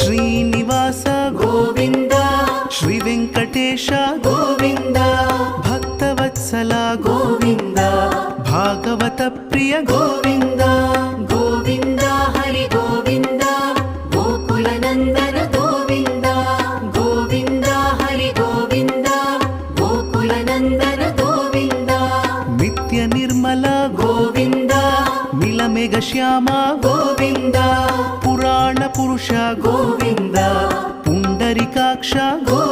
ಶ್ರೀನಿವಾಸ ಗೋವಿಂದ ಶ್ರೀ ವೆಂಕಟೇಶ ಗೋವಿಂದ ಭಕ್ತವತ್ಸಲ ಗೋವಿಂದ ಭಾಗವತ ಪ್ರಿಯ ಗೋವಿಂದ ಗೋವಿಂದ ಹರಿ ಗೋವಿಂದ ಗೋಕುಲ ನಂದನ ಗೋವಿಂದ ಗೋವಿಂದ ಹರಿ ಗೋವಿಂದ ಗೋಕುಲ ನಂದನ ಗೋವಿಂದ ನಿತ್ಯ ನಿರ್ಮಲ ಗೋವಿಂದ ಮಿಲಮೆಘ ಶ್ಯಾಮ ಗೋವಿಂದ ಪುರಾಣ ಪುರುಷ ಗೋವಿಂದ ಪುಂಡರಿಕಾಕ್ಷ ಗೋವಿಂದ